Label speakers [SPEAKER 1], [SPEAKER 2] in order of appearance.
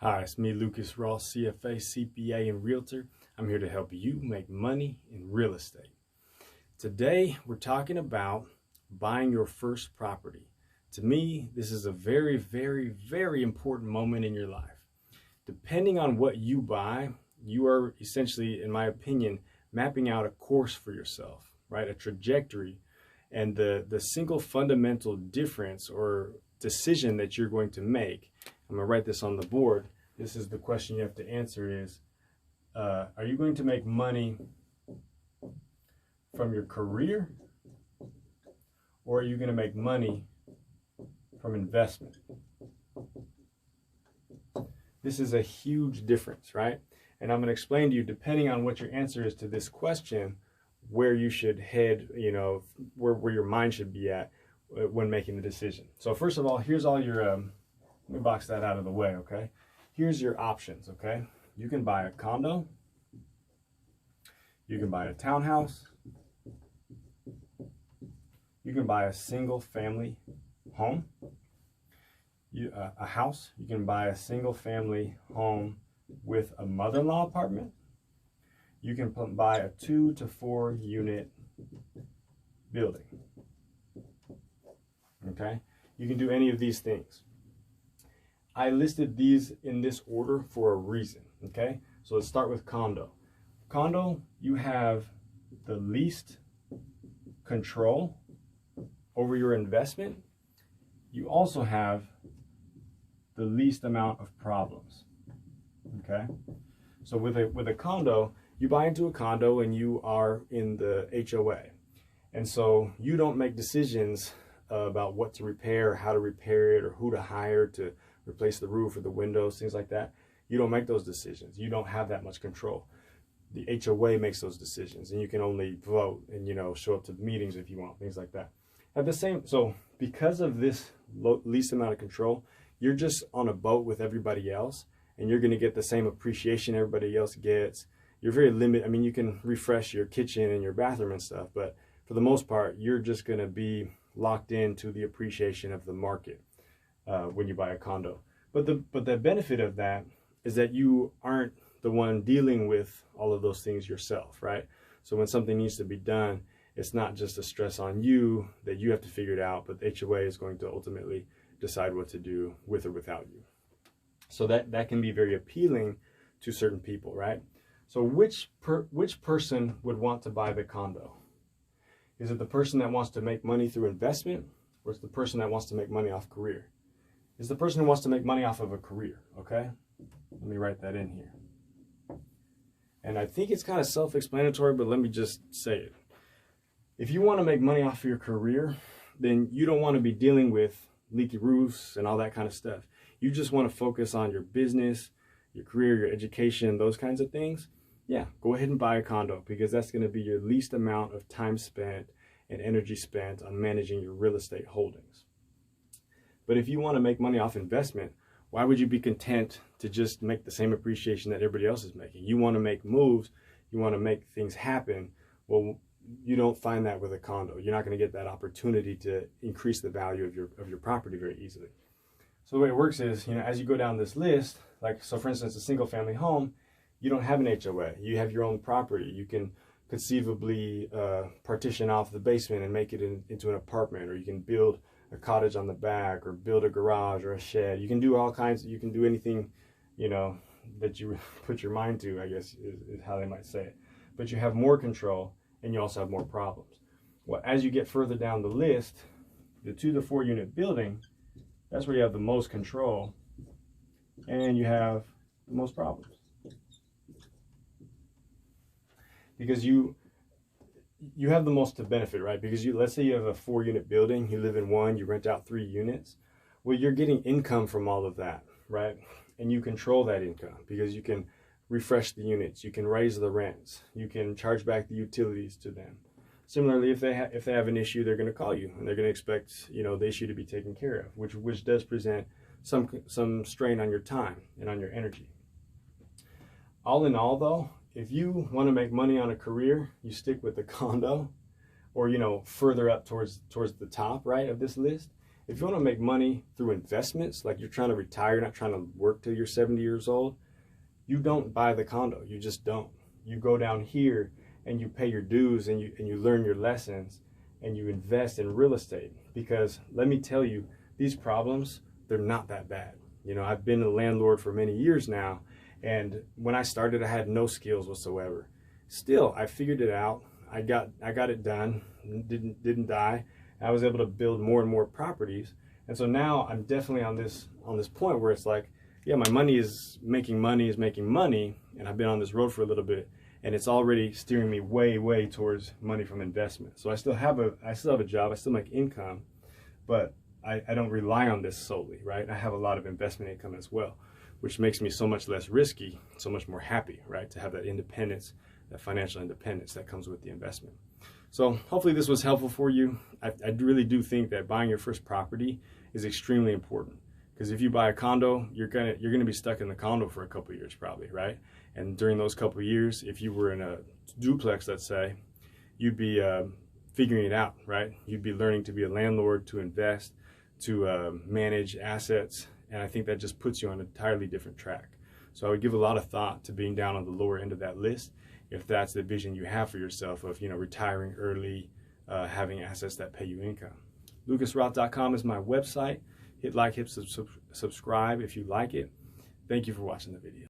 [SPEAKER 1] Hi, it's me, Lucas Roth, CFA, CPA, and Realtor. I'm here to help you make money in real estate. Today, we're talking about buying your first property. To me, this is a very, very, very important moment in your life. Depending on what you buy, you are essentially, in my opinion, mapping out a course for yourself, right? A trajectory. And the single fundamental difference or decision that you're going to make, I'm going to write this on the board. This is the question you have to answer is, are you going to make money from your career, or are you going to make money from investment? This is a huge difference, right? And I'm going to explain to you, depending on what your answer is to this question, where you should head, where your mind should be at when making the decision. So first of all, here's all your, let me box that out of the way, okay? Here's your options, okay? You can buy a condo, you can buy a townhouse, you can buy a single family home, a house. You can buy a single family home with a mother-in-law apartment. You can buy a 2 to 4 unit building, okay? You can do any of these things. I listed these in this order for a reason, okay? So let's start with condo. Condo, you have the least control over your investment. You also have the least amount of problems, okay? So with a condo, you buy into a condo and you are in the HOA. And so you don't make decisions about what to repair, how to repair it, or who to hire to replace the roof or the windows, things like that. You don't make those decisions. You don't have that much control. The HOA makes those decisions, and you can only vote and show up to meetings if you want, things like that. So because of this least amount of control, you're just on a boat with everybody else, and you're going to get the same appreciation everybody else gets. You're very limited. I mean, you can refresh your kitchen and your bathroom and stuff, but for the most part, you're just going to be locked into the appreciation of the market when you buy a condo. But the benefit of that is that you aren't the one dealing with all of those things yourself, right? So when something needs to be done, it's not just a stress on you that you have to figure it out, but the HOA is going to ultimately decide what to do with or without you. So that can be very appealing to certain people, right? So which person would want to buy the condo? Is it the person that wants to make money through investment, or is it the person that wants to make money off career? It's the person who wants to make money off of a career, okay? Let me write that in here. And I think it's kind of self-explanatory, but let me just say it. If you want to make money off of your career, then you don't want to be dealing with leaky roofs and all that kind of stuff. You just want to focus on your business, your career, your education, those kinds of things. Yeah, go ahead and buy a condo, because that's going to be your least amount of time spent and energy spent on managing your real estate holdings. But if you want to make money off investment, why would you be content to just make the same appreciation that everybody else is making? You want to make moves, you want to make things happen. Well, you don't find that with a condo. You're not going to get that opportunity to increase the value of your property very easily. So the way it works is, as you go down this list, so for instance, a single family home, you don't have an HOA. You have your own property. You can conceivably partition off the basement and make it into an apartment, or you can build a cottage on the back, or build a garage or a shed. You can do all kinds. You can do anything, that you put your mind to, I guess is how they might say it. But you have more control, and you also have more problems. Well, as you get further down the list, the 2 to 4 unit building, that's where you have the most control, and you have the most problems. Because you have the most to benefit, right? Because let's say you have a 4 unit building, you live in one, you rent out 3 units. Well, you're getting income from all of that, right? And you control that income because you can refresh the units, you can raise the rents, you can charge back the utilities to them. Similarly, if they have an issue, they're going to call you, and they're going to expect the issue to be taken care of, which does present some strain on your time and on your energy. All in all, though, if you want to make money on a career, you stick with the condo, or further up towards the top right of this list. If you want to make money through investments, like you're trying to retire, you're not trying to work till you're 70 years old, you don't buy the condo. You just don't. You go down here and you pay your dues and you learn your lessons and you invest in real estate. Because let me tell you, these problems, they're not that bad. You know, I've been a landlord for many years now, and when I started, I had no skills whatsoever. Still, I figured it out. I got it done. Didn't die. I was able to build more and more properties, and so now I'm definitely on this point where it's like, yeah, my money is making money, and I've been on this road for a little bit, and it's already steering me way towards money from investment. So I still have a job. I still make income, but I don't rely on this solely, right? I have a lot of investment income as well, which makes me so much less risky, so much more happy, right? To have that independence, that financial independence that comes with the investment. So hopefully this was helpful for you. I really do think that buying your first property is extremely important, because if you buy a condo, you're gonna be stuck in the condo for a couple of years probably, right? And during those couple of years, if you were in a duplex, let's say, you'd be figuring it out, right? You'd be learning to be a landlord, to invest, to manage assets, and I think that just puts you on an entirely different track. So I would give a lot of thought to being down on the lower end of that list, if that's the vision you have for yourself of, you know, retiring early, having assets that pay you income. LucasRoth.com is my website. Hit like, hit subscribe if you like it. Thank you for watching the video.